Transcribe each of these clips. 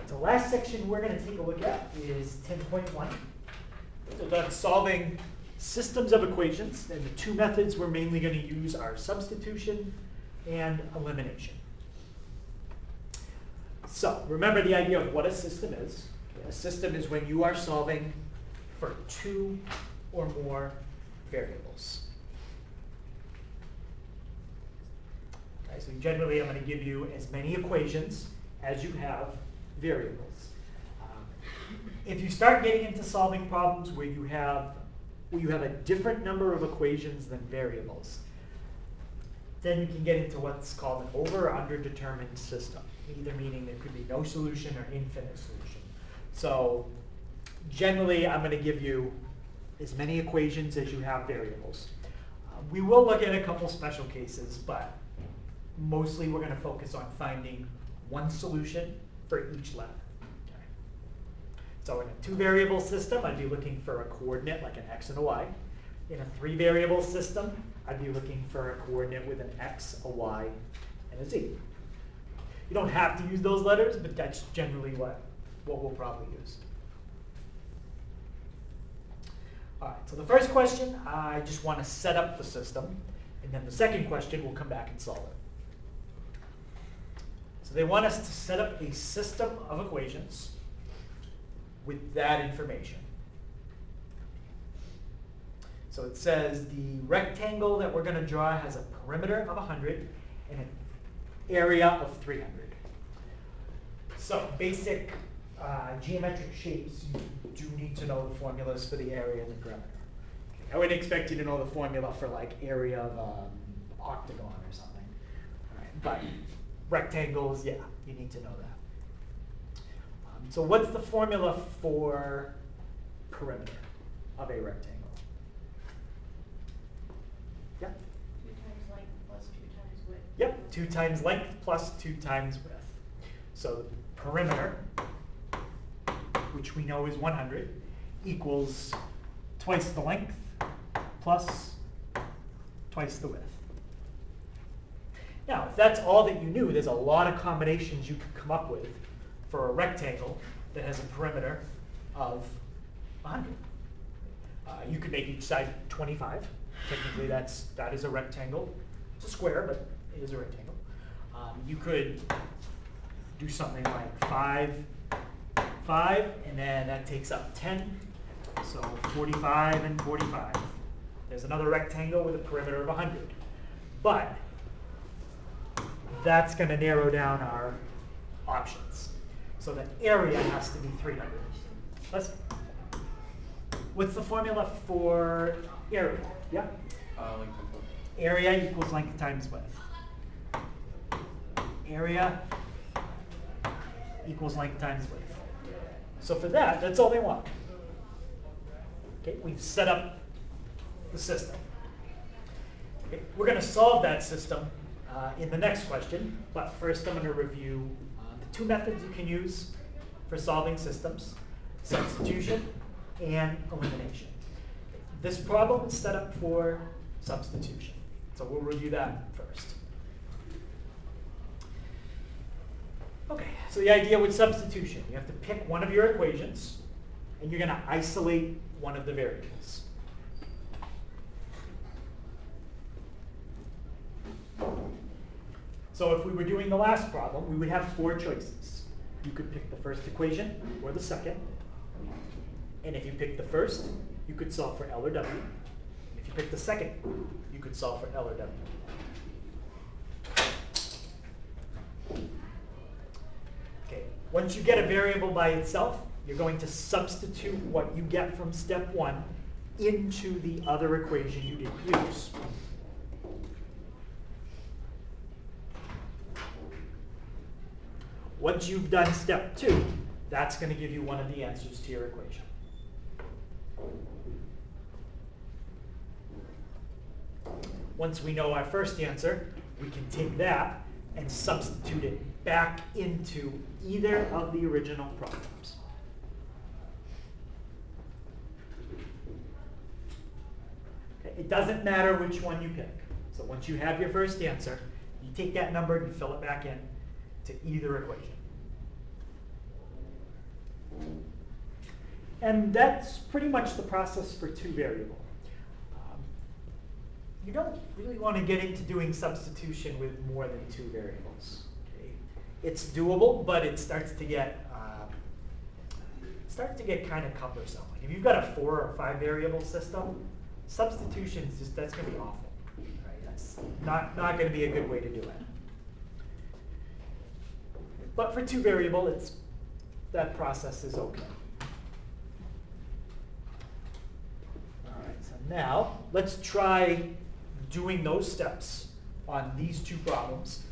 So last section we're going to take a look at is 10.1. So that's solving systems of equations, and the two methods we're mainly going to use are substitution and elimination. So remember the idea of what a system is. A system is when you are solving for two or more variables. Okay, so generally I'm going to give you as many equations as you have variables. If you start getting into solving problems where you have a different number of equations than variables, then you can get into what's called an over or underdetermined system, either meaning there could be no solution or infinite solution. So generally I'm going to give you as many equations as you have variables. We will look at a couple special cases, but mostly we're going to focus on finding one solution for each letter. Okay. So in a two-variable system, I'd be looking for a coordinate like an x and a y. In a three-variable system, I'd be looking for a coordinate with an x, a y, and a z. You don't have to use those letters, but that's generally what we'll probably use. All right, so the first question, I just want to set up the system, and then the second question, we'll come back and solve it. So they want us to set up a system of equations with that information. So it says the rectangle that we're going to draw has a perimeter of 100 and an area of 300. So basic geometric shapes, you do need to know the formulas for the area and the perimeter. Okay. I wouldn't expect you to know the formula for like area of octagon or something. All right. But rectangles, yeah, you need to know that. So what's the formula for perimeter of a rectangle? Yeah? 2 times length plus 2 times width. Yep, 2 times length plus 2 times width. So the perimeter, which we know is 100, equals twice the length plus twice the width. Now, if that's all that you knew, there's a lot of combinations you could come up with for a rectangle that has a perimeter of 100. You could make each side 25. Technically, that is a rectangle. It's a square, but it is a rectangle. You could do something like 5, and then that takes up 10. So 45 and 45. There's another rectangle with a perimeter of 100. But that's going to narrow down our options. So the area has to be 300. What's the formula for area? Yeah? Length and width. Area equals length times width. Area equals length times width. So for that, that's all they want. Okay, we've set up the system. Okay, we're going to solve that system in the next question, but first I'm going to review the two methods you can use for solving systems: substitution and elimination. This problem is set up for substitution, so we'll review that first. Okay, so the idea with substitution, you have to pick one of your equations, and you're going to isolate one of the variables. So if we were doing the last problem, we would have 4 choices. You could pick the first equation or the second. And if you pick the first, you could solve for L or W. If you pick the second, you could solve for L or W. Okay, once you get a variable by itself, you're going to substitute what you get from step 1 into the other equation you didn't use. Once you've done step 2, that's going to give you one of the answers to your equation. Once we know our first answer, we can take that and substitute it back into either of the original problems. Okay, it doesn't matter which one you pick. So once you have your first answer, you take that number and you fill it back in to either equation. And that's pretty much the process for two variable. You don't really want to get into doing substitution with more than two variables. Okay? It's doable, but it starts to get kind of cumbersome. Like if you've got a 4 or 5 variable system, substitution is just that's going to be awful. Right? That's not going to be a good way to do it. But for two variable, that process is okay. All right. So now let's try doing those steps on these two problems,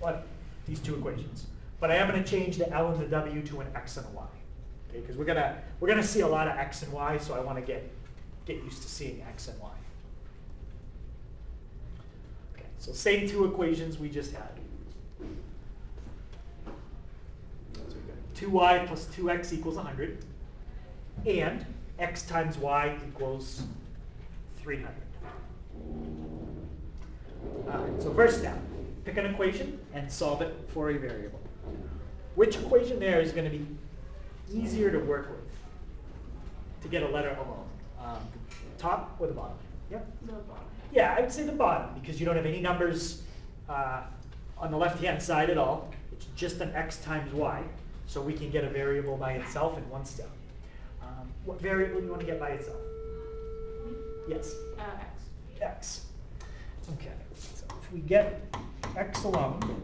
on these two equations. But I am going to change the L and the W to an X and a Y. Okay, because we're gonna see a lot of X and Y, so I want to get used to seeing X and Y. Okay, so same two equations we just had. So we've got 2y plus 2x equals 100, and x times y equals 300. All right, so first step, pick an equation and solve it for a variable. Which equation there is going to be easier to work with to get a letter alone? Top or the bottom? Yep. The bottom. Yeah, I'd say the bottom because you don't have any numbers on the left-hand side at all. It's just an x times y, so we can get a variable by itself in one step. What variable do you want to get by itself? Yes? X. X. Okay, so if we get x alone,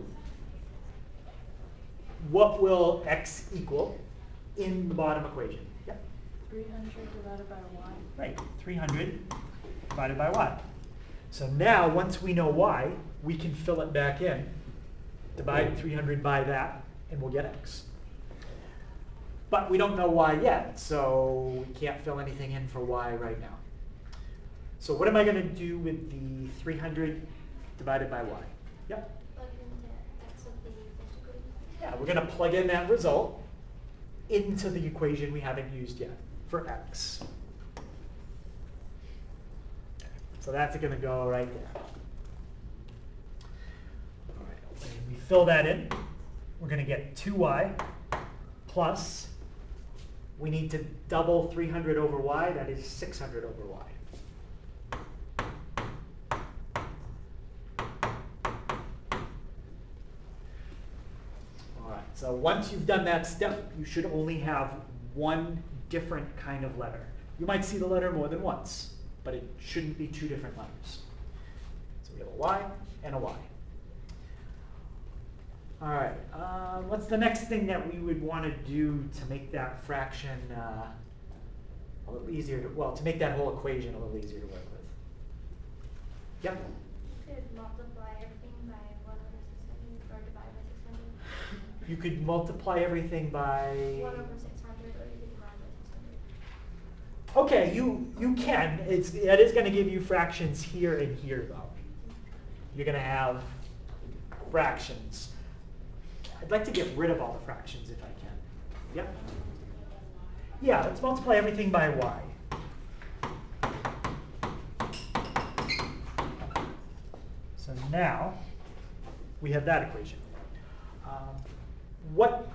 what will x equal in the bottom equation? Yep. 300 divided by y. Right, 300 divided by y. So now, once we know y, we can fill it back in, divide 300 by that, and we'll get x. But we don't know y yet, so we can't fill anything in for y right now. So what am I going to do with the 300 divided by y? Yep. Plug in the x of the first equation. Yeah, we're going to plug in that result into the equation we haven't used yet for x. So that's going to go right there. All right, when we fill that in, we're going to get 2y plus, we need to double 300 over y, that is 600 over y. So once you've done that step, you should only have one different kind of letter. You might see the letter more than once, but it shouldn't be two different letters. So we have a y and a y. All right, what's the next thing that we would want to do to make that fraction a little easier to, well, to make that whole equation a little easier to work with? Yep. You could multiply everything by 1 over 600 or divide by 600. You could multiply everything by 1 over 600 or you could divide by 600. Okay, you can. That is going to give you fractions here and here, though. You're going to have fractions. I'd like to get rid of all the fractions if I can. Yep. Yeah, let's multiply everything by y. So now we have that equation. What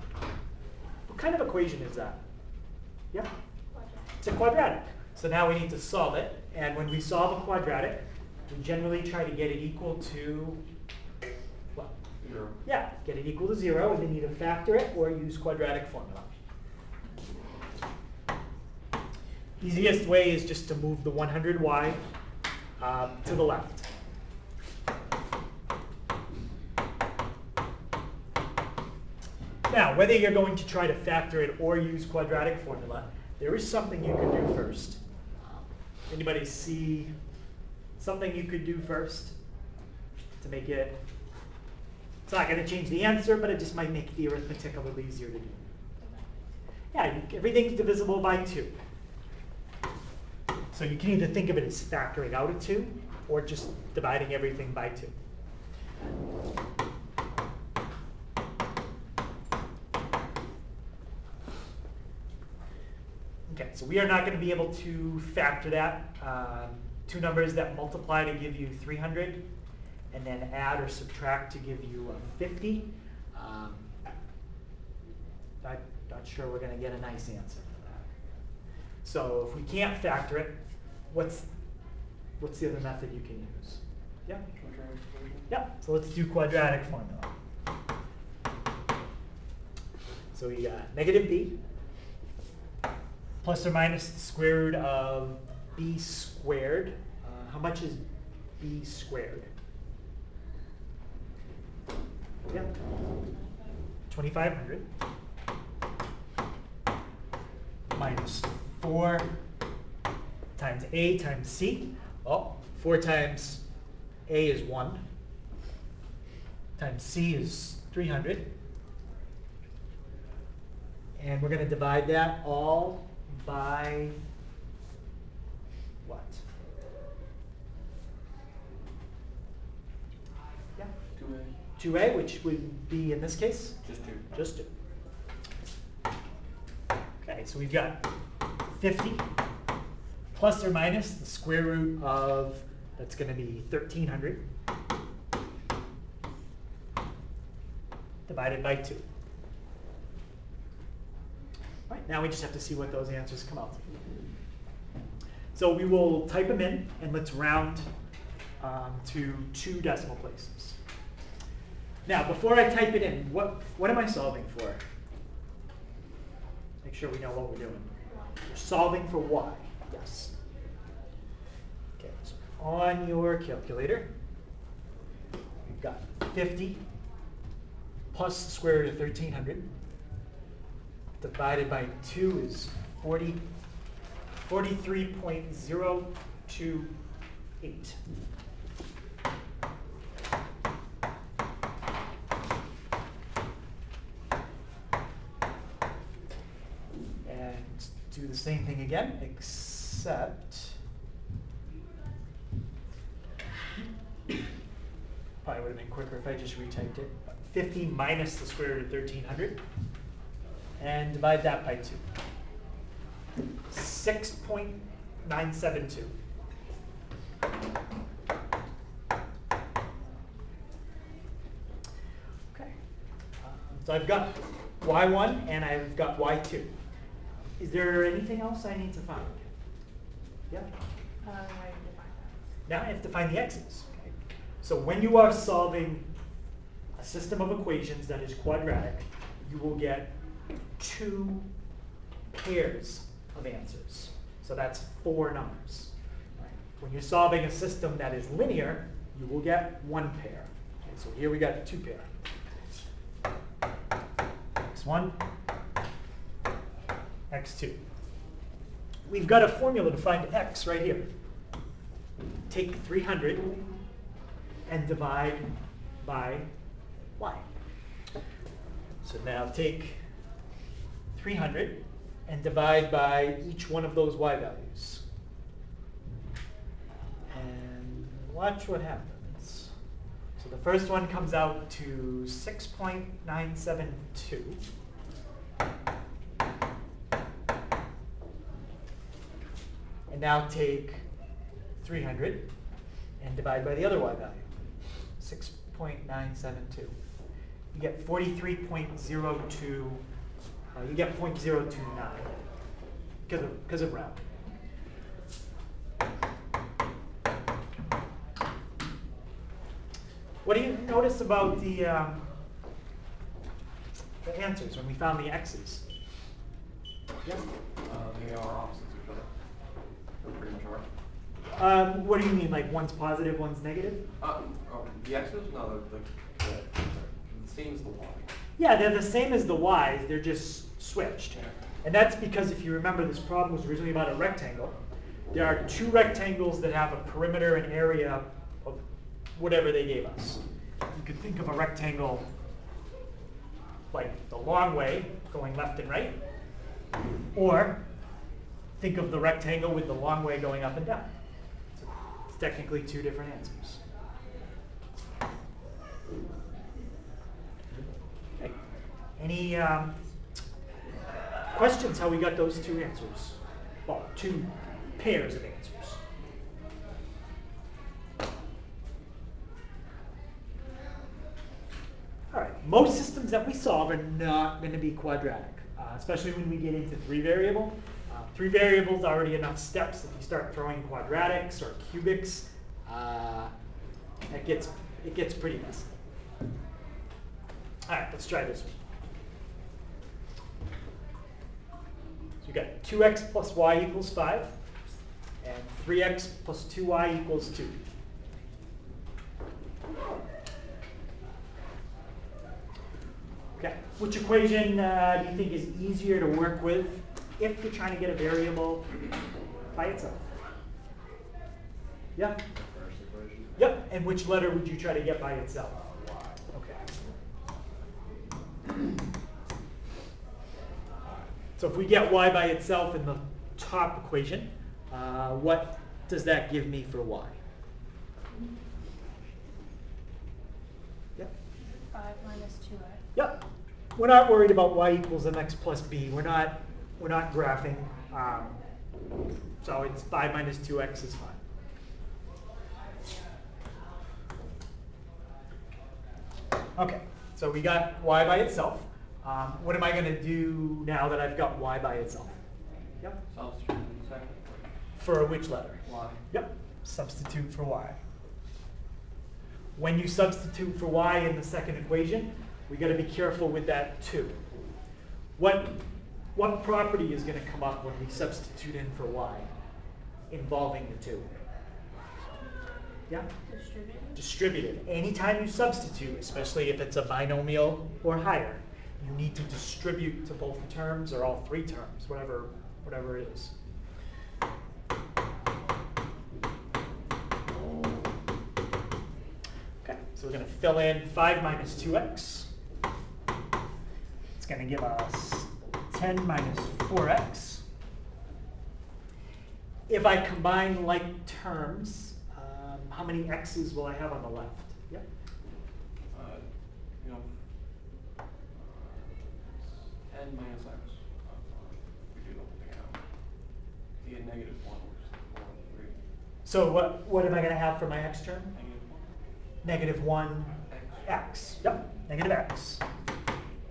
kind of equation is that? Yeah? It's a quadratic. So now we need to solve it. And when we solve a quadratic, we generally try to get it equal to what? 0. Yeah, get it equal to 0, and then either factor it or use quadratic formula. Easiest way is just to move the 100y to the left. Now, whether you're going to try to factor it or use quadratic formula, there is something you could do first. Anybody see something you could do first to make it? It's not going to change the answer, but it just might make the arithmetic a little easier to do. Yeah, everything's divisible by 2. So you can either think of it as factoring out a 2 or just dividing everything by 2. Okay, so we are not going to be able to factor that. Two numbers that multiply to give you 300 and then add or subtract to give you 50. I'm not sure we're going to get a nice answer for that. So if we can't factor it, what's the other method you can use? Yeah? Yeah, so let's do quadratic formula. So we got negative b plus or minus the square root of b squared. How much is b squared? Yeah, 2,500 minus 4 times a times c. Oh, 4 times a is 1 times c is 300. And we're going to divide that all by what? Yeah. 2A. 2a, which would be, in this case? Just 2. Just 2. Okay, so we've got 50 plus or minus the square root of, that's going to be 1,300 divided by 2. All right, now we just have to see what those answers come out to. So we will type them in, and let's round to 2 decimal places. Now, before I type it in, what am I solving for? Make sure we know what we're doing. We're solving for y. Yes. Okay, so on your calculator, we've got 50 plus the square root of 1,300 divided by 2 is 43.028. And do the same thing again, except probably would have been quicker if I just retyped it. 50 minus the square root of 1,300 and divide that by 2. 6.972. Okay. So I've got y1 and I've got y2. Is there anything else I need to find? Yeah? Now I have to find the x's. Okay. So when you are solving a system of equations that is quadratic, you will get 2 pairs of answers. So that's 4 numbers. Right? When you're solving a system that is linear, you will get 1 pair. Okay, so here we got 2 pair. x1, x2. We've got a formula to find x right here. Take 300 and divide by y. So now take 300 and divide by each one of those y values. And watch what happens. So the first one comes out to 6.972. And now take 300 and divide by the other y value, 6.972. You get 43.02, you get 0.029 because of rounding. What do you notice about the answers when we found the x's? Yes? They are opposites of each other. They're pretty much are. What do you mean, like one's positive, one's negative? The x's? No, the same as the y. Yeah, they're the same as the y's, they're just switched. Yeah. And that's because if you remember, this problem was originally about a rectangle. There are 2 rectangles that have a perimeter and area of whatever they gave us. You could think of a rectangle like the long way, going left and right, or think of the rectangle with the long way going up and down. So it's technically 2 different answers. Okay. Any questions how we got those 2 answers? Well, 2 pairs of answers. All right, most systems that we solve are not going to be quadratic, especially when we get into 3 variable. 3 variables, already enough steps. If you start throwing quadratics or cubics, it gets pretty messy. All right, let's try this one. So you got 2x plus y equals 5, and 3x plus 2y equals 2. Okay, which equation do you think is easier to work with if you're trying to get a variable by itself? Yeah? First equation. Yep, and which letter would you try to get by itself? Okay. So if we get y by itself in the top equation, what does that give me for y? Yep. 5 minus 2x. Yep. We're not worried about y equals mx plus b. We're not graphing. So it's 5 minus 2x is fine. Okay, so we got y by itself. What am I going to do now that I've got y by itself? Yep. Substitute in the second. For which letter? Y. Yep. Substitute for y. When you substitute for y in the second equation, we got to be careful with that too. What property is going to come up when we substitute in for y involving the two? Yeah? Distributed. Distributed. Anytime you substitute, especially if it's a binomial or higher, you need to distribute to both terms or all 3 terms, whatever it is. Okay, so we're going to fill in 5 minus 2x. It's going to give us 10 minus 4x. If I combine like terms, how many x's will I have on the left? Yep. You know, 10 minus x. We do the whole thing out. You get -1, which is 4 and 3. So what am I going to have for my x term? -1. -1 x. Yep, negative x.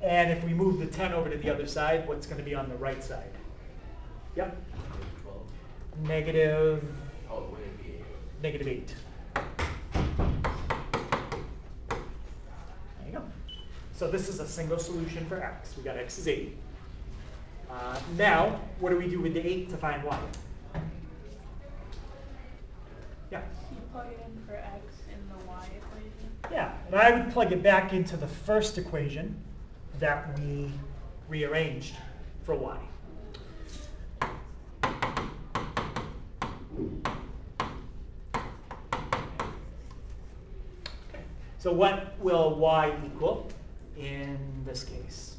And if we move the 10 over to the other side, what's going to be on the right side? Yep. Negative. Oh, it would be 8. Negative 8. There you go. So this is a single solution for x. We got x is 8. Now, what do we do with the 8 to find y? Yeah. You plug it in for x in the y equation. Yeah, and I would plug it back into the first equation that we rearranged for y. So what will y equal in this case?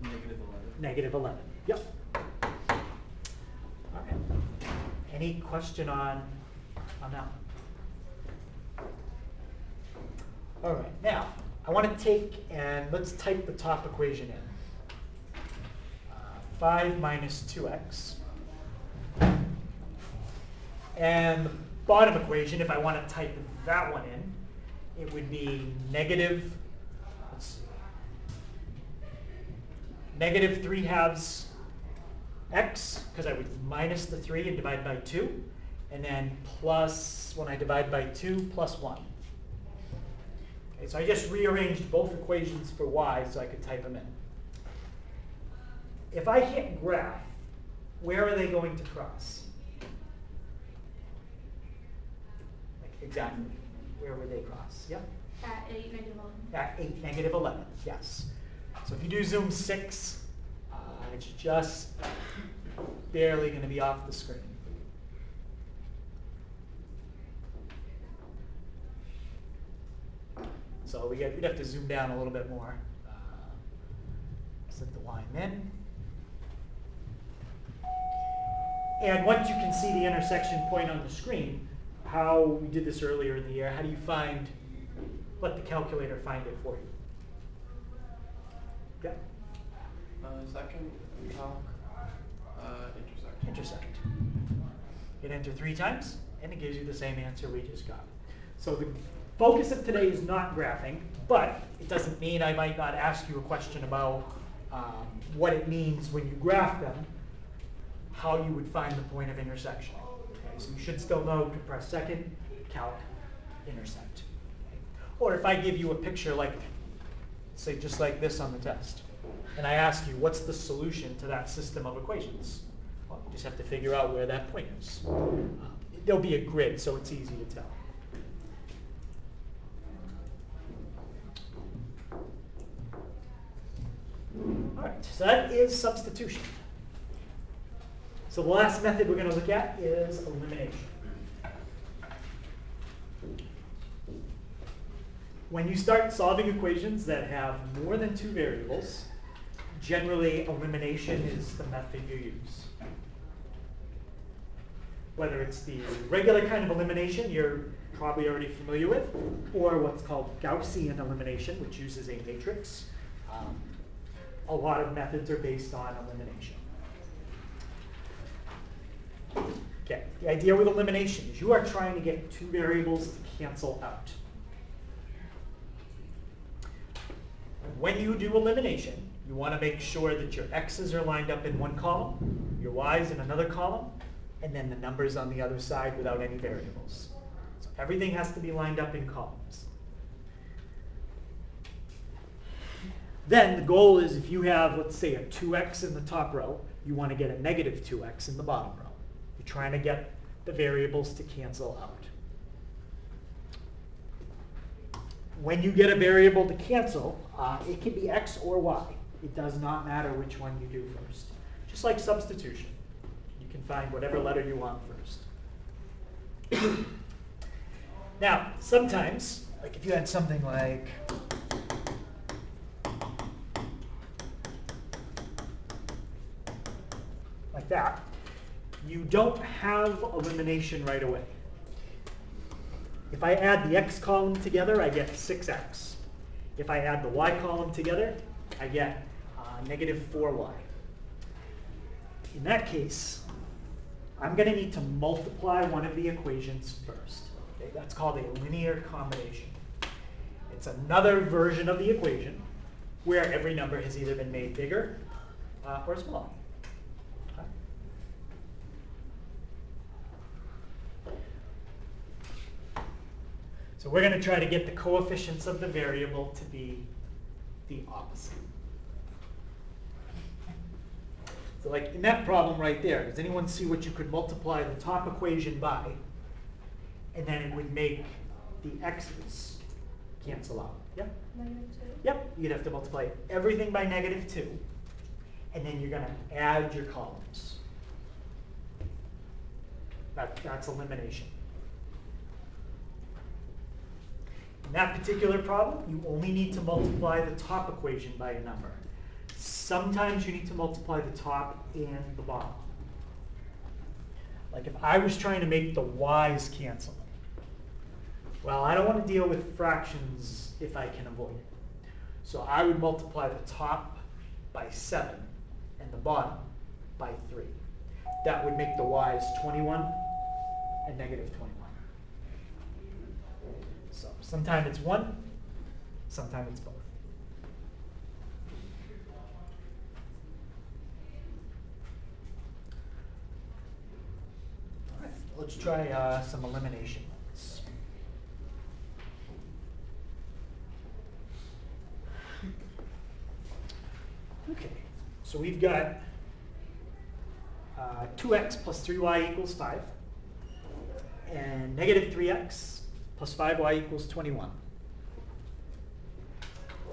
-11. -11. Yep. All right. Any question on that? All right. Now, I want to take and let's type the top equation in. 5 minus 2x. And the bottom equation, if I want to type that one in, it would be negative, let's see, negative 3/2 x, because I would minus the 3 and divide by 2, and then plus, when I divide by 2, plus 1. Okay, so I just rearranged both equations for y so I could type them in. If I hit graph, where are they going to cross? Like exactly. Where would they cross? Yep. At 8, -11. At 8, -11, yes. So if you do zoom 6, it's just barely going to be off the screen. So we'd have to zoom down a little bit more. Set the line in. And once you can see the intersection point on the screen, how we did this earlier in the year, how do you let the calculator find it for you? Yeah. Second, calc, intersect. Intersect. Hit enter 3 times, and it gives you the same answer we just got. So the focus of today is not graphing, but it doesn't mean I might not ask you a question about what it means when you graph them, how you would find the point of intersection. Okay, so you should still know compress second, calc, intersect. Okay. Or if I give you a picture like, say just like this on the test, and I ask you what's the solution to that system of equations, well, you just have to figure out where that point is. There'll be a grid, so it's easy to tell. All right, so that is substitution. So the last method we're going to look at is elimination. When you start solving equations that have more than two variables, generally elimination is the method you use. Whether it's the regular kind of elimination you're probably already familiar with, or what's called Gaussian elimination, which uses a matrix. A lot of methods are based on elimination. Okay, the idea with elimination is you are trying to get two variables to cancel out. When you do elimination, you want to make sure that your x's are lined up in one column, your y's in another column, and then the numbers on the other side without any variables. So everything has to be lined up in columns. Then the goal is if you have, let's say, a 2x in the top row, you want to get a negative 2x in the bottom row. You're trying to get the variables to cancel out. When you get a variable to cancel, it can be x or y. It does not matter which one you do first. Just like substitution. You can find whatever letter you want first. Now, sometimes, like if you had something like that, you don't have elimination right away. If I add the x column together, I get 6x. If I add the y column together, I get negative 4y. In that case, I'm going to need to multiply one of the equations first. Okay, that's called a linear combination. It's another version of the equation where every number has either been made bigger or smaller. So we're going to try to get the coefficients of the variable to be the opposite. So like in that problem right there, does anyone see what you could multiply the top equation by, and then it would make the x's cancel out? Yep. -2. Yep, you'd have to multiply everything by -2, and then you're going to add your columns. That's elimination. In that particular problem, you only need to multiply the top equation by a number. Sometimes you need to multiply the top and the bottom. Like if I was trying to make the y's cancel, well, I don't want to deal with fractions if I can avoid it. So I would multiply the top by 7 and the bottom by 3. That would make the y's 21 and negative 21. So sometimes it's one, sometimes it's both. All right, let's try some elimination ones. Okay, so we've got 2x plus 3y equals 5, and negative 3x plus 5y equals 21.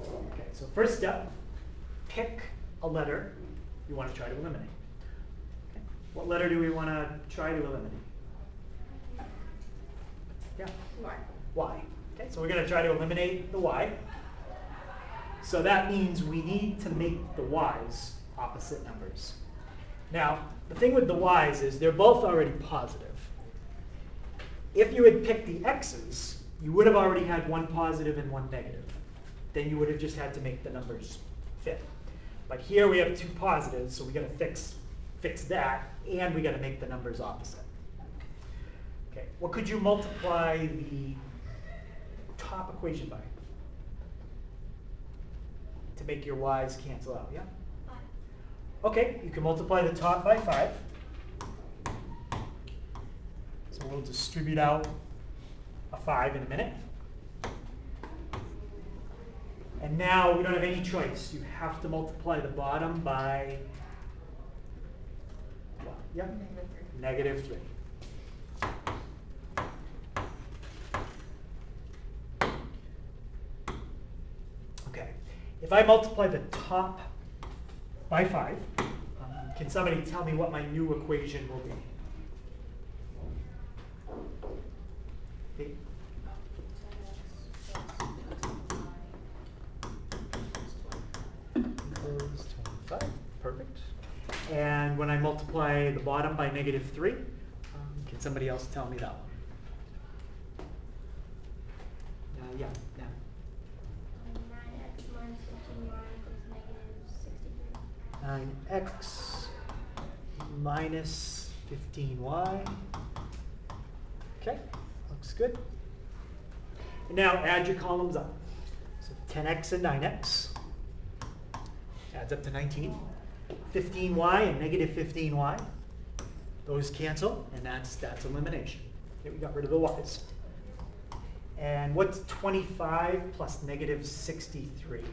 Okay, so first step, pick a letter you want to try to eliminate. Okay. What letter do we want to try to eliminate? Yeah? Y. Y. Okay, so we're going to try to eliminate the y. So that means we need to make the y's opposite numbers. Now, the thing with the y's is they're both already positive. If you had picked the x's, you would have already had one positive and one negative. Then you would have just had to make the numbers fit. But here we have two positives, so we got to fix that, and we got to make the numbers opposite. Okay, what could you multiply the top equation by to make your y's cancel out? Yeah? Okay, you can multiply the top by 5. So we'll distribute out a 5 in a minute. And now we don't have any choice. You have to multiply the bottom by what? Yeah? -3. Okay. If I multiply the top by 5, can somebody tell me what my new equation will be? Okay. Equals 25. Perfect. And when I multiply the bottom by -3, can somebody else tell me that one? Yeah. 9x minus 15y equals -63. 9x minus 15y. Okay, looks good. And now add your columns up. So 10x and 9x adds up to 19. 15y and -15y. Those cancel, and that's elimination. Okay, we got rid of the y's. And what's 25 plus -63?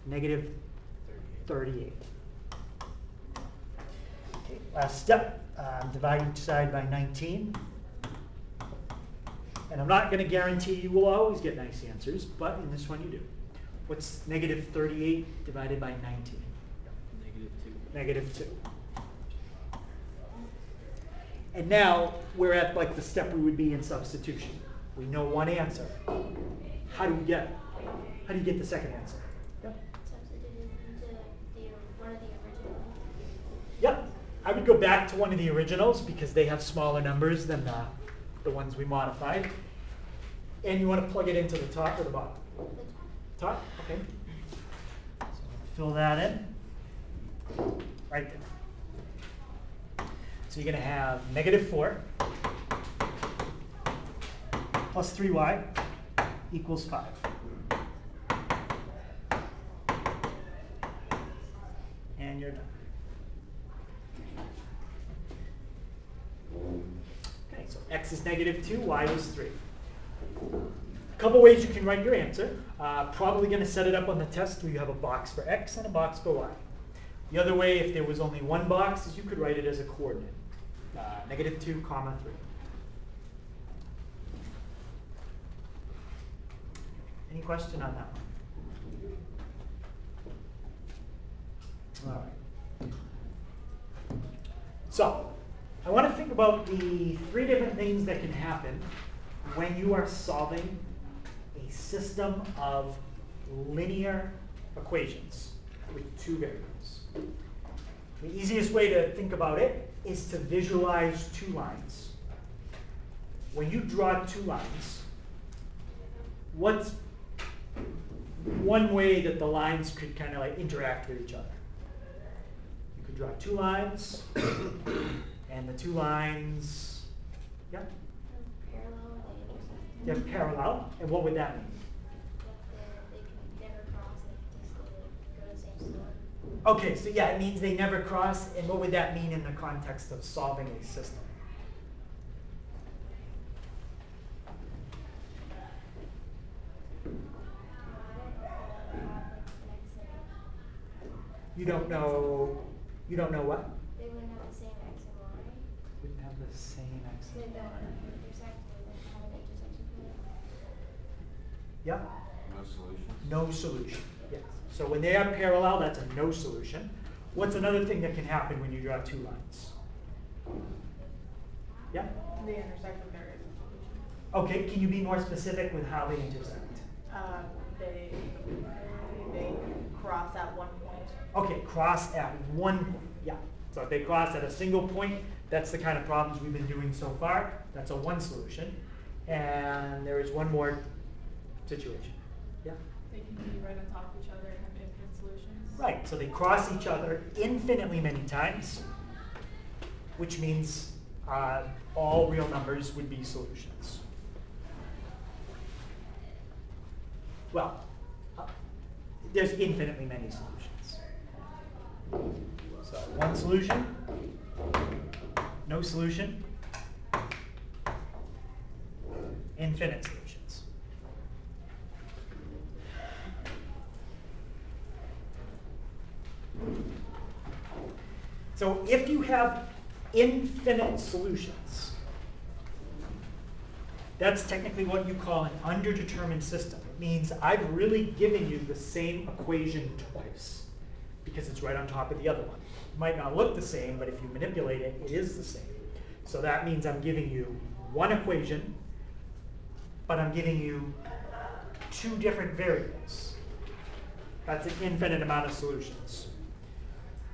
-38. Okay, last step, divide each side by 19. And I'm not going to guarantee you will always get nice answers, but in this one you do. What's -38 divided by 19? -2. And now we're at like the step we would be in substitution. We know one answer. How do you get the second answer? Yep. Substituted into one of the originals. Yep. I would go back to one of the originals because they have smaller numbers than the ones we modified. And you want to plug it into the top or the bottom? Top? Okay. So fill that in. Right there. So you're going to have -4 plus 3y equals 5. And you're done. Okay, so x is -2, y is 3. A couple ways you can write your answer. Probably going to set it up on the test where you have a box for x and a box for y. The other way, if there was only one box, is you could write it as a coordinate. -2, comma 3. Any question on that one? All right. So, I want to think about the 3 different things that can happen when you are solving a system of linear equations with 2 variables. The easiest way to think about it is to visualize 2 lines. When you draw 2 lines, what's one way that the lines could kind of like interact with each other? You could draw 2 lines, and the 2 lines, yeah? Parallel, they intersect. They're parallel, and what would that mean? They can never cross, they just go to the same store. Okay, so yeah, it means they never cross, and what would that mean in the context of solving a system? You don't know what? They wouldn't have the same x and y. Wouldn't have the same x They and don't y. intersect, they don't have an intersection point. Yeah? No solutions? No solution, yes. So when they are parallel, that's a no solution. What's another thing that can happen when you draw 2 lines? Yeah? They intersect with there is a solution. Okay, can you be more specific with how they intersect? They cross at one point. Okay, cross at one point, yeah. So if they cross at a single point, that's the kind of problems we've been doing so far. That's a 1 solution. And there is one more situation. Yeah? They can be right on top of each other and have infinite solutions. Right, so they cross each other infinitely many times, which means all real numbers would be solutions. Well, there's infinitely many solutions. So one solution, no solution, infinite solutions. So if you have infinite solutions, that's technically what you call an underdetermined system. It means I've really given you the same equation twice because it's right on top of the other one. It might not look the same, but if you manipulate it, it is the same. So that means I'm giving you one equation, but I'm giving you two different variables. That's an infinite amount of solutions.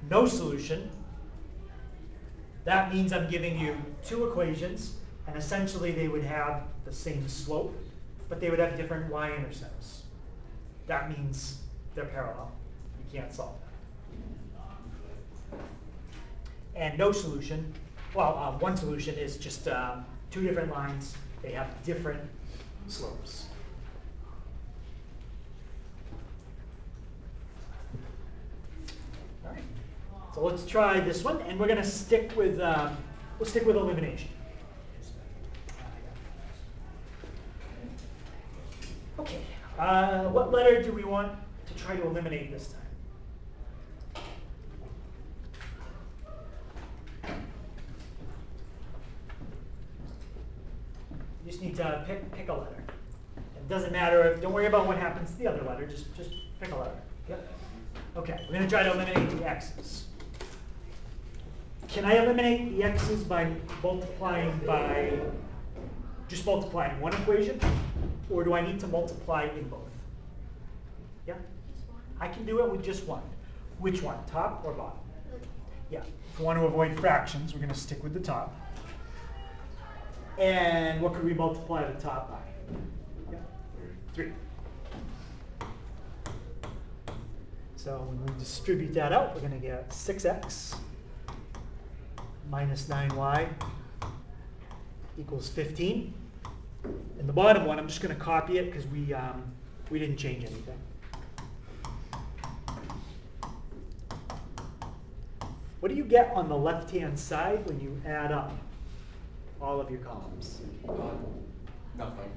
No solution, that means I'm giving you two equations, and essentially they would have the same slope, but they would have different y-intercepts. That means they're parallel. You can't solve that. And no solution, well, one solution is just two different lines. They have different slopes. All right. So let's try this one, and we're going to stick with we'll stick with elimination. Okay. What letter do we want to try to eliminate this time? You just need to pick a letter. It doesn't matter. Don't worry about what happens to the other letter. Just pick a letter. Yep. Okay. We're going to try to eliminate the x's. Can I eliminate the x's by multiplying by just multiplying one equation, or do I need to multiply in both? Yeah. I can do it with just one. Which one? Top or bottom? Yeah. If we want to avoid fractions, we're going to stick with the top. And what could we multiply the top by? Yeah. 3. So when we distribute that out, we're going to get 6x minus 9y equals 15. And the bottom one, I'm just going to copy it because we didn't change anything. What do you get on the left-hand side when you add up all of your columns? Nothing.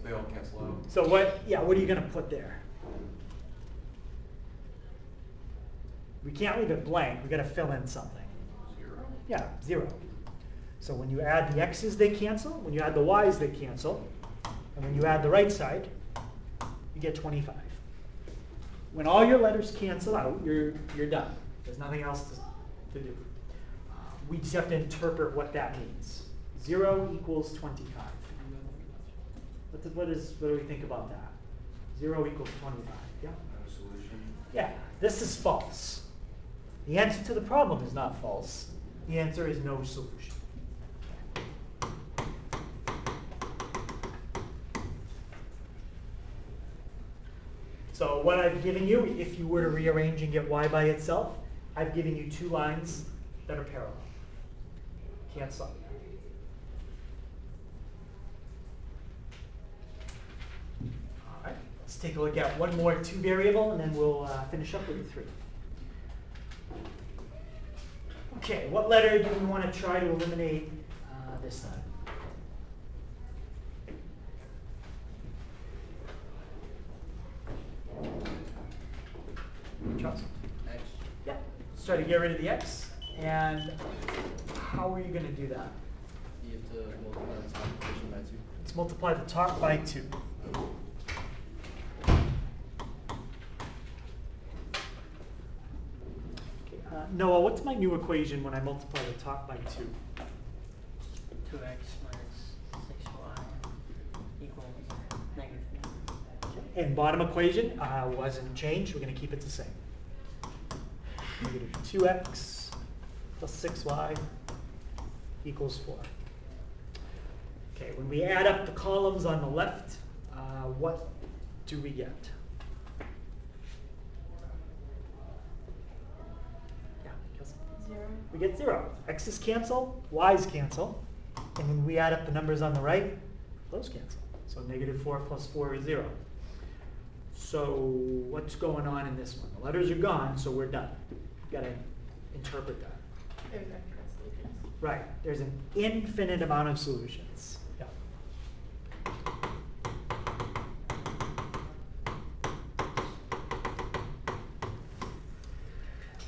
They all cancel out. So what are you going to put there? We can't leave it blank. We've got to fill in something. 0. Yeah, 0. So when you add the x's, they cancel. When you add the y's, they cancel. And when you add the right side, you get 25. When all your letters cancel out, you're done. There's nothing else to do. We just have to interpret what that means. 0 equals 25. What do we think about that? 0 equals 25. Yeah? No solution. Yeah, this is false. The answer to the problem is not false. The answer is no solution. So what I've given you, if you were to rearrange and get y by itself, I've given you two lines that are parallel. Can't solve that. All right, let's take a look at one more 2 variable, and then we'll finish up with the 3. Okay, what letter do we want to try to eliminate this time? Charles? X. Yeah. Let's try to get rid of the x. And how are you going to do that? You have to multiply the top equation by 2. Let's multiply the top by 2. Okay, Noah, what's my new equation when I multiply the top by 2? 2x minus 6y equals -3. And bottom equation wasn't changed. We're going to keep it the same. Negative 2x plus 6y equals 4. Okay, when we add up the columns on the left, what do we get? Yeah, Kelsey? 0. We get 0. X's cancel, y's cancel, and when we add up the numbers on the right, those cancel. So negative 4 plus 4 is 0. So what's going on in this one? The letters are gone, so we're done. You've got to interpret that. There's infinite solutions. Right, there's an infinite amount of solutions. Yeah.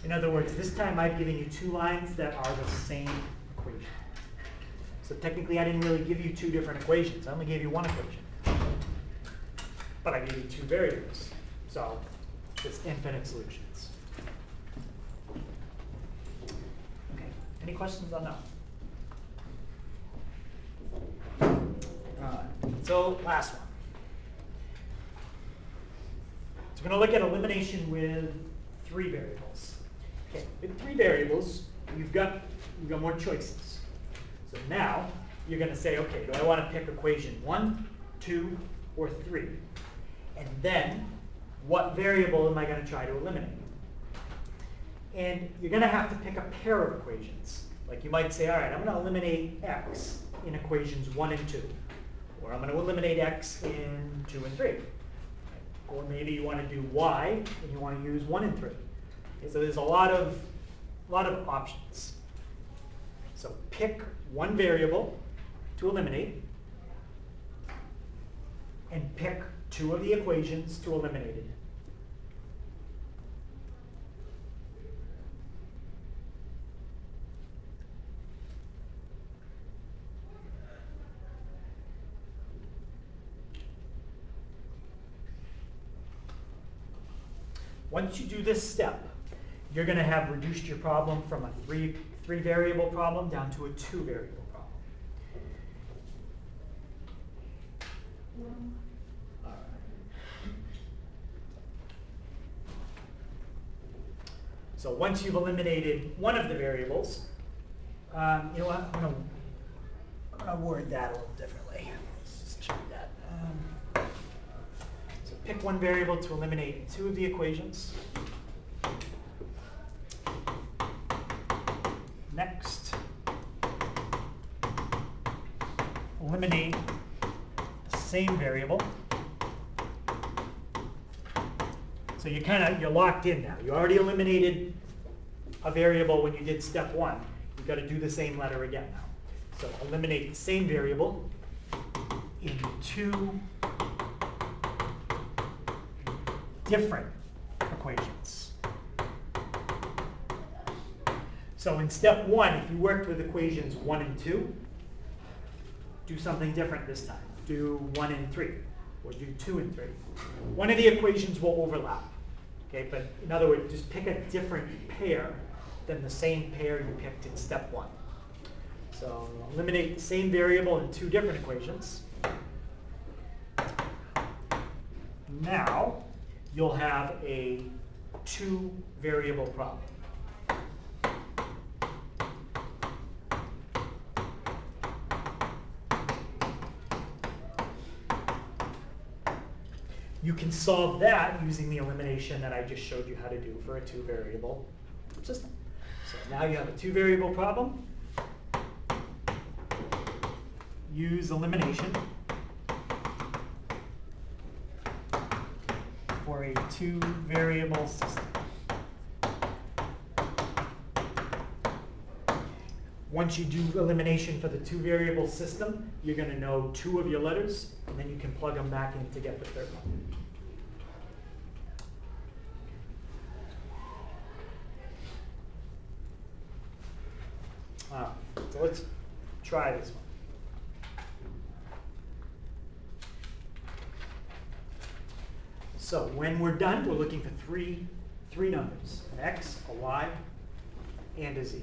In other words, this time I've given you two lines that are the same equation. So technically I didn't really give you two different equations. I only gave you one equation. But I gave you two variables. So it's infinite solutions. Okay, any questions on that? So last one. So we're going to look at elimination with three variables. Okay, with three variables, you've got more choices. So now you're going to say, okay, do I want to pick equation 1, 2, or 3? And then what variable am I going to try to eliminate? And you're going to have to pick a pair of equations. Like you might say, all right, I'm going to eliminate x in equations 1 and 2. Or I'm going to eliminate x in 2 and 3. Or maybe you want to do y and you want to use 1 and 3. Okay, so there's a lot of options. So pick one variable to eliminate and pick two of the equations to eliminate it. Once you do this step, you're going to have reduced your problem from a three variable problem down to a 2 variable problem. All right. So once you've eliminated one of the variables, you know what? I'm going to word that a little differently. Let's just check that. So pick one variable to eliminate two of the equations. Next, eliminate the same variable. So you're locked in now. You already eliminated a variable when you did step 1. You've got to do the same letter again now. So eliminate the same variable in 2 different equations. So in step 1, if you worked with equations 1 and 2, do something different this time. Do 1 and 3, or do 2 and 3. One of the equations will overlap. Okay, but in other words, just pick a different pair than the same pair you picked in step 1. So eliminate the same variable in 2 different equations. Now you'll have a 2 variable problem. You can solve that using the elimination that I just showed you how to do for a 2 variable system. So now you have a 2 variable problem. Use elimination for a 2 variable system. Once you do elimination for the 2 variable system, you're going to know 2 of your letters, and then you can plug them back in to get the third one. So let's try this one. So when we're done, we're looking for three numbers: an x, a y, and a z.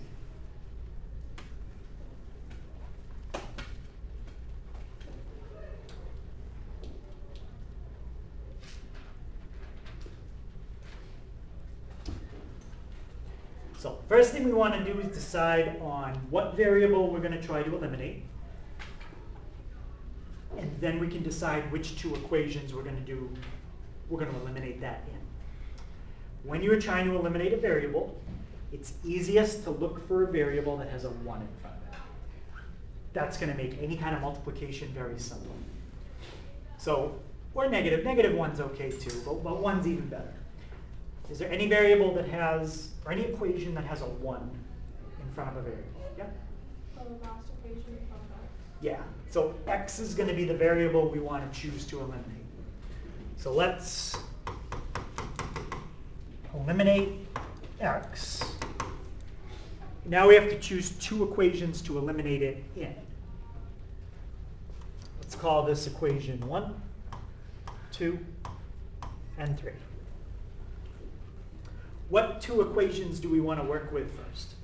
So first thing we want to do is decide on what variable we're going to try to eliminate. And then we can decide which 2 equations we're going to eliminate that in. When you're trying to eliminate a variable, it's easiest to look for a variable that has a 1 in front of it. That's going to make any kind of multiplication very simple. So or negative. Negative 1's okay too, but 1's even better. Is there any variable that has, or any equation that has a 1 in front of a variable? Yeah? So the last equation from that. Yeah. So x is going to be the variable we want to choose to eliminate. So let's eliminate x. Now we have to choose two equations to eliminate it in. Let's call this equation 1, 2, and 3. What two equations do we want to work with first?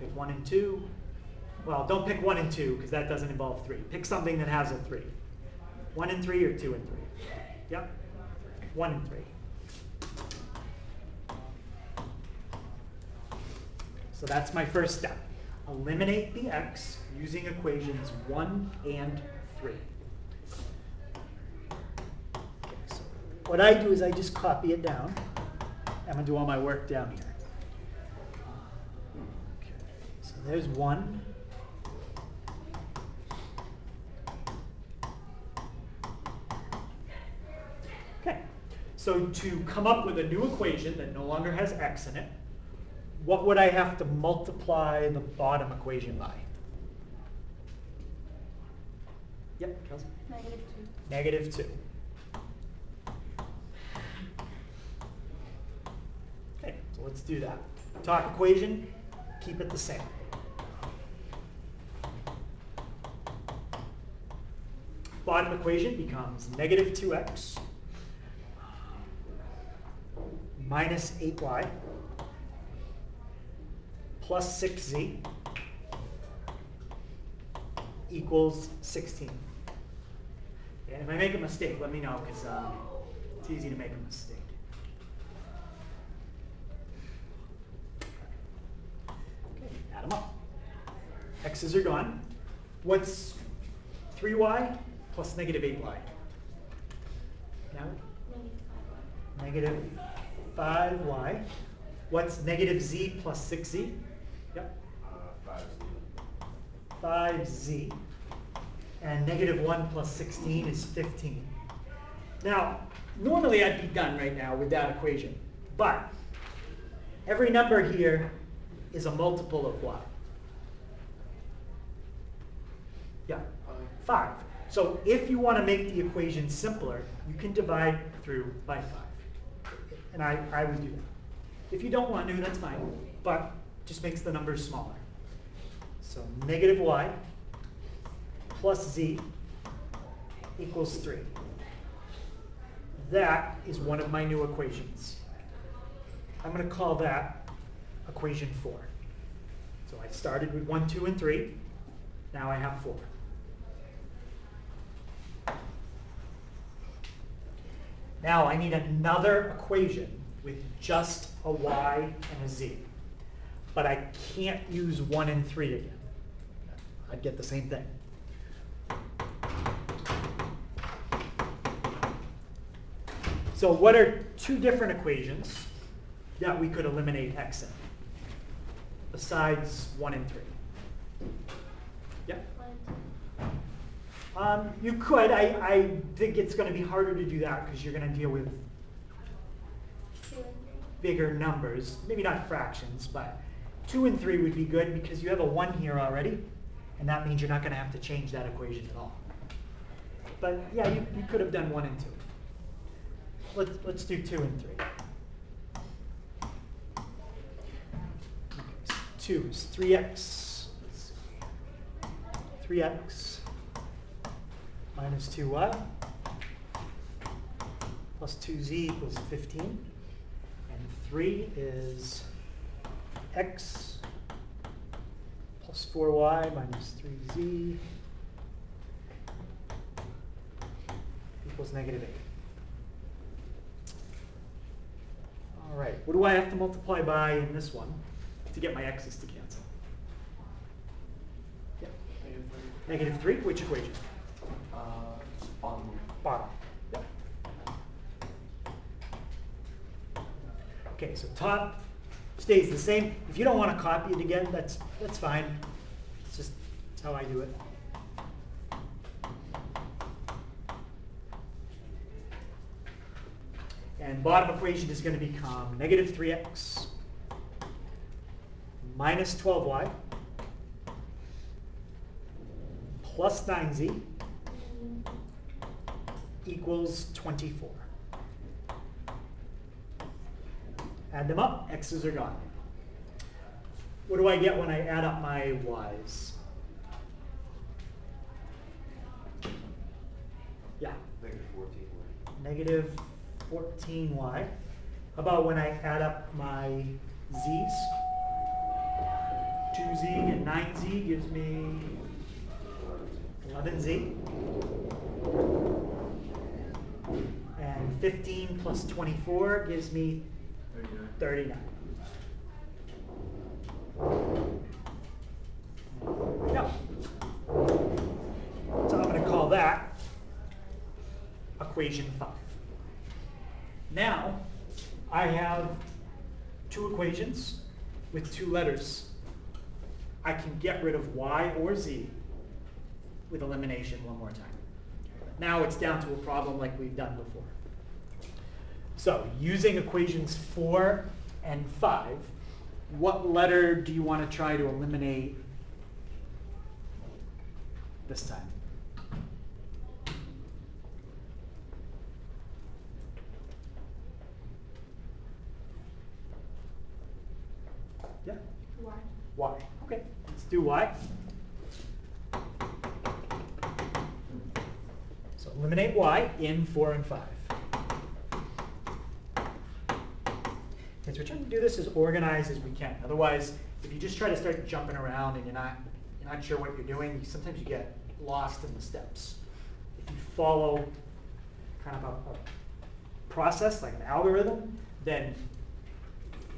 Pick 1 and 2. Well, don't pick 1 and 2 because that doesn't involve 3. Pick something that has a 3. 1 and 3 or 2 and 3? Yep, 1 and 3. So that's my first step. Eliminate the x using equations 1 and 3. Okay, so what I do is I just copy it down. I'm going to do all my work down here. Okay, so there's 1. Okay, so to come up with a new equation that no longer has x in it, what would I have to multiply the bottom equation by? Yep, Kelsey? -2. -2. Okay, so let's do that. Top equation, keep it the same. Bottom equation becomes -2x minus 8y plus 6z equals 16. And if I make a mistake, let me know, because it's easy to make a mistake. Okay, add them up. X's are gone. What's 3y plus -8y? Now, -5y. What's -z plus 6z? Yep. 5z. And -1 plus 16 is 15. Now, normally I'd be done right now with that equation. But every number here is a multiple of what? Yeah, 5. So if you want to make the equation simpler, you can divide through by 5. And I would do that. If you don't want to, that's fine. But just makes the numbers smaller. So -y plus z equals 3. That is one of my new equations. I'm going to call that equation 4. So I started with 1, 2, and 3. Now I have 4. Now I need another equation with just a y and a z. But I can't use 1 and 3 again. I'd get the same thing. So what are two different equations that we could eliminate x in, besides 1 and 3? Yeah? You could. I think it's going to be harder to do that because you're going to deal with 2 and 3. bigger numbers. Maybe not fractions, but 2 and 3 would be good because you have a 1 here already, and that means you're not going to have to change that equation at all. But yeah, you could have done 1 and 2. Let's do 2 and 3. Okay, so 2 is 3x. 3x minus 2y plus 2z equals 15. And 3 is x plus 4y minus 3z equals -8. All right, what do I have to multiply by in this one to get my x's to cancel? Yeah. -3, which equation? Bottom. Bottom. Yep. Okay, so top stays the same. If you don't want to copy it again, that's fine. It's just how I do it. And bottom equation is going to become negative 3x minus 12y plus 9z equals 24. Add them up, x's are gone. What do I get when I add up my y's? Yeah. Negative 14y. How about when I add up my z's? 2z and 9z gives me 11z. And 15 plus 24 gives me 39. There we go. So I'm going to call that equation 5. Now, I have two equations with two letters. I can get rid of y or z with elimination one more time. Now it's down to a problem like we've done before. So, using equations 4 and 5, what letter do you want to try to eliminate this time? Yeah? Y. Y. Okay, let's do y. So eliminate y in 4 and 5. Okay, so we're trying to do this as organized as we can. Otherwise, if you just try to start jumping around and you're not sure what you're doing, sometimes you get lost in the steps. If you follow kind of a process, like an algorithm, then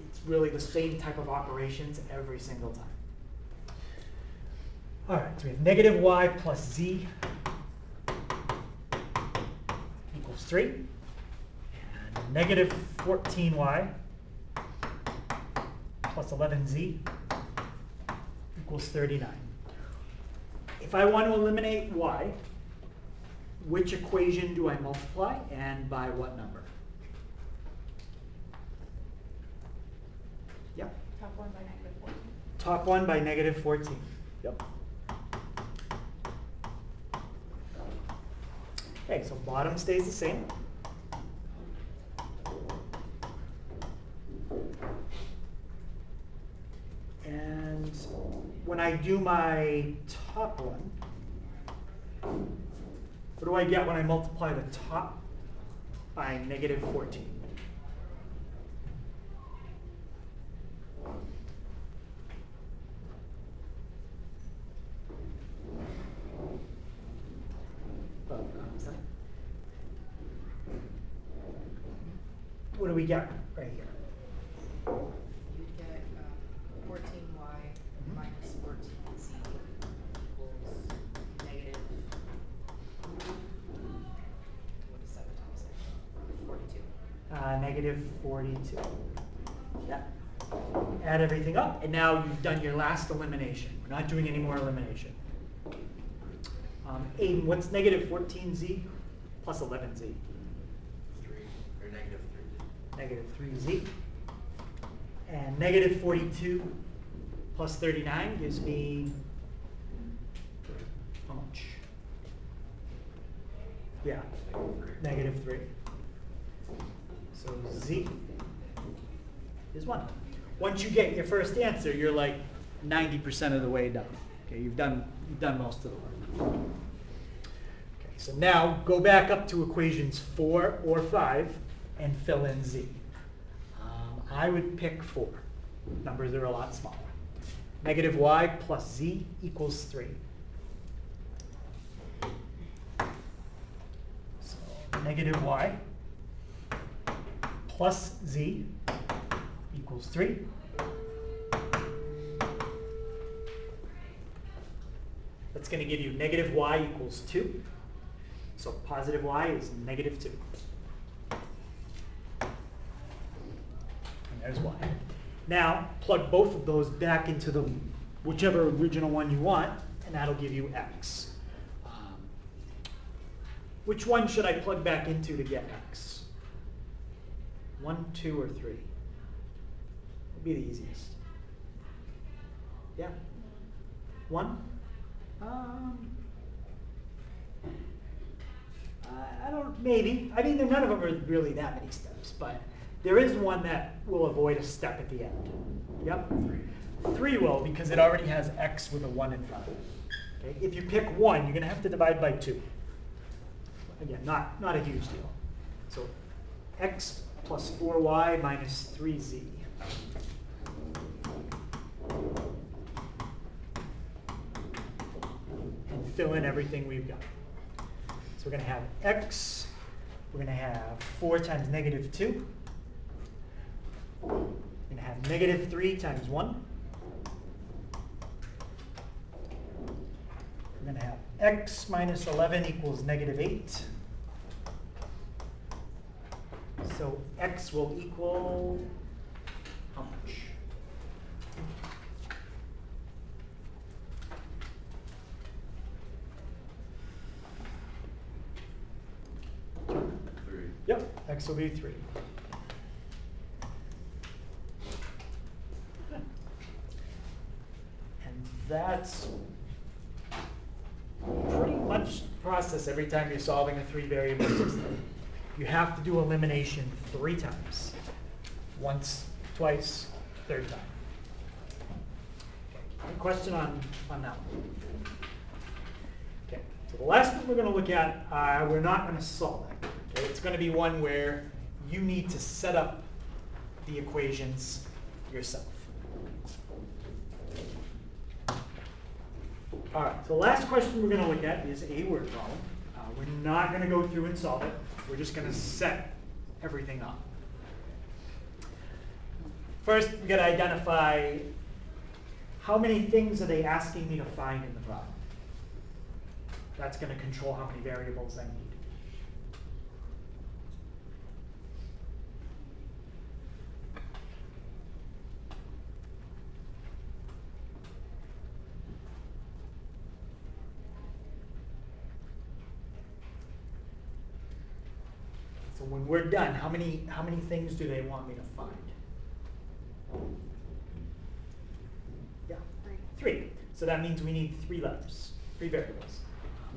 it's really the same type of operations every single time. All right, so we have negative y plus z equals 3. And negative 14y plus 11z equals 39. If I want to eliminate y, which equation do I multiply and by what number? Yep. Top one by negative 14. Top one by negative 14. Yep. Okay, so bottom stays the same. And when I do my top one, what do I get when I multiply the top by negative 14? What do we get right here? You get 14y minus 14z equals negative, what is that times? 42. Negative 42. Yeah. Add everything up, and now you've done your last elimination. We're not doing any more elimination. Aiden, what's negative 14z plus 11z? 3, or negative 3. Negative 3z. And negative 42 plus 39 gives me how much? Yeah, negative 3. So z is 1. Once you get your first answer, you're like 90% of the way done. Okay, you've done most of the work. Okay, so now go back up to equations 4 or 5 and fill in z. I would pick 4. Numbers are a lot smaller. Negative y plus z equals 3. So negative y plus z equals 3. That's going to give you negative y equals 2. So positive y is negative 2. And there's y. Now, plug both of those back into the whichever original one you want, and that'll give you x. Which one should I plug back into to get x? 1, 2, or 3? Would be the easiest. Yeah? 1? I don't, maybe. I mean, none of them are really that many steps, but there is one that will avoid a step at the end. Yep? 3 will, because it already has x with a 1 in front of it. Okay? If you pick 1, you're going to have to divide by 2. Again, not a huge deal. So x plus 4y minus 3z. And fill in everything we've got. So we're going to have x, we're going to have 4 times negative 2. We're going to have negative 3 times 1. We're going to have x minus 11 equals negative 8. So x will equal how much? Yep, x will be 3. And that's pretty much the process every time you're solving a 3-variable system. You have to do elimination 3 times. Once, twice, 3rd time. Okay. Any question on that one? Okay, so the last one we're going to look at, we're not going to solve it. Okay? It's going to be one where you need to set up the equations yourself. All right, so the last question we're going to look at is a word problem. We're not going to go through and solve it. We're just going to set everything up. First, we've got to identify how many things are they asking me to find in the problem. That's going to control how many variables I need. So when we're done, how many things do they want me to find? Yeah, 3. So that means we need 3 letters, 3 variables.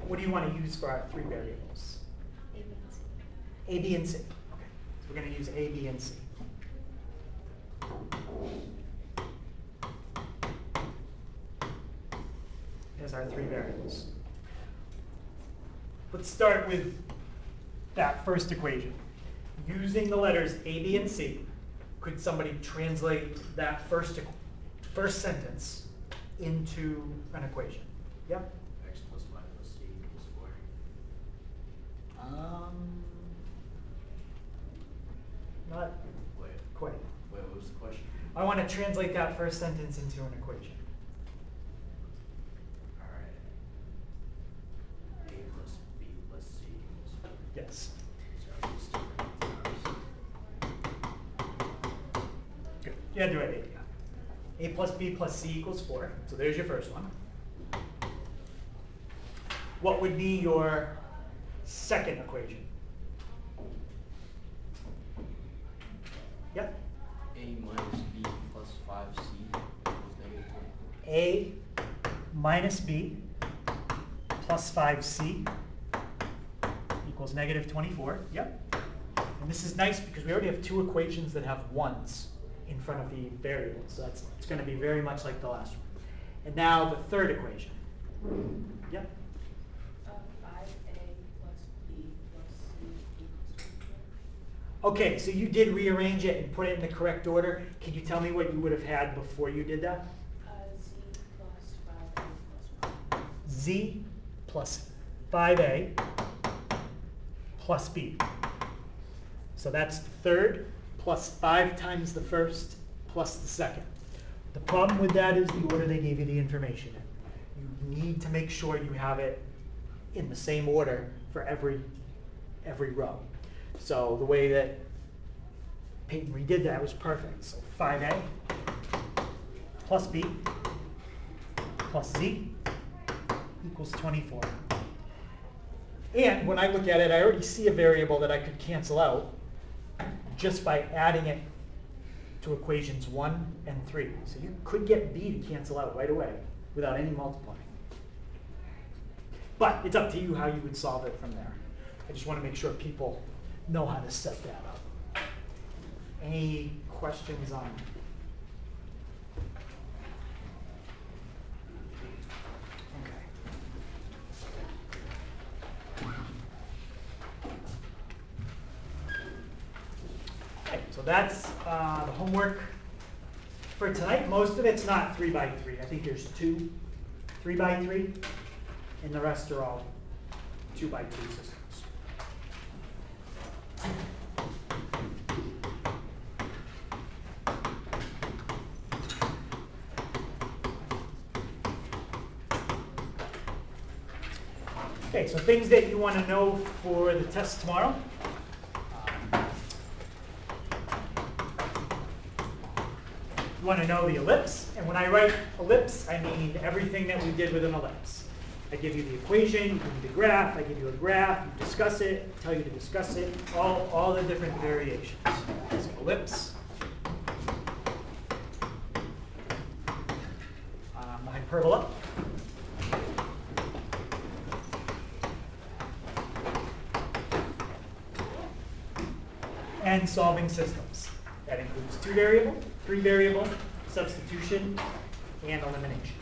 What do you want to use for our 3 variables? A, B, and C. A, B, and C. Okay, so we're going to use A, B, and C. Here's our 3 variables. Let's start with that first equation. Using the letters A, B, and C, could somebody translate that first sentence into an equation? Yep. X plus y plus c equals 4. Not Wait, quite. what was the question? I want to translate that first sentence into an equation. All right. A plus b plus c equals 4. Yes. So just Good. You had the right idea. A plus b plus c equals 4. So there's your first one. What would be your second equation? Yep. A minus b plus 5c equals negative 24. A minus b plus 5c equals negative 24. Yep. And this is nice because we already have 2 equations that have 1s in front of the variables. So it's going to be very much like the last one. And now the third equation. Yep. 5a plus b plus c equals 24. Okay, so you did rearrange it and put it in the correct order. Can you tell me what you would have had before you did that? Z plus 5a plus 1. Z plus 5a plus b. So that's the third plus 5 times the first plus the second. The problem with that is the order they gave you the information in. You need to make sure you have it in the same order for every row. So the way that Peyton redid that was perfect. So 5a plus b plus z equals 24. And when I look at it, I already see a variable that I could cancel out. just by adding it to equations 1 and 3. So you could get b to cancel out right away without any multiplying. But it's up to you how you would solve it from there. I just want to make sure people know how to set that up. Any questions on? Okay, so that's the homework for tonight. Most of it's not 3 by 3. I think there's 2 3 by 3, and the rest are all 2 by 2 systems. Okay, so things that you want to know for the test tomorrow. You want to know the ellipse, and when I write ellipse, I mean everything that we did with an ellipse. I give you the equation, you give me the graph, I give you a graph, you discuss it, tell you to discuss it, all the different variations. So ellipse, the hyperbola, and solving systems. That includes 2 variable, 3 variable, substitution, and elimination.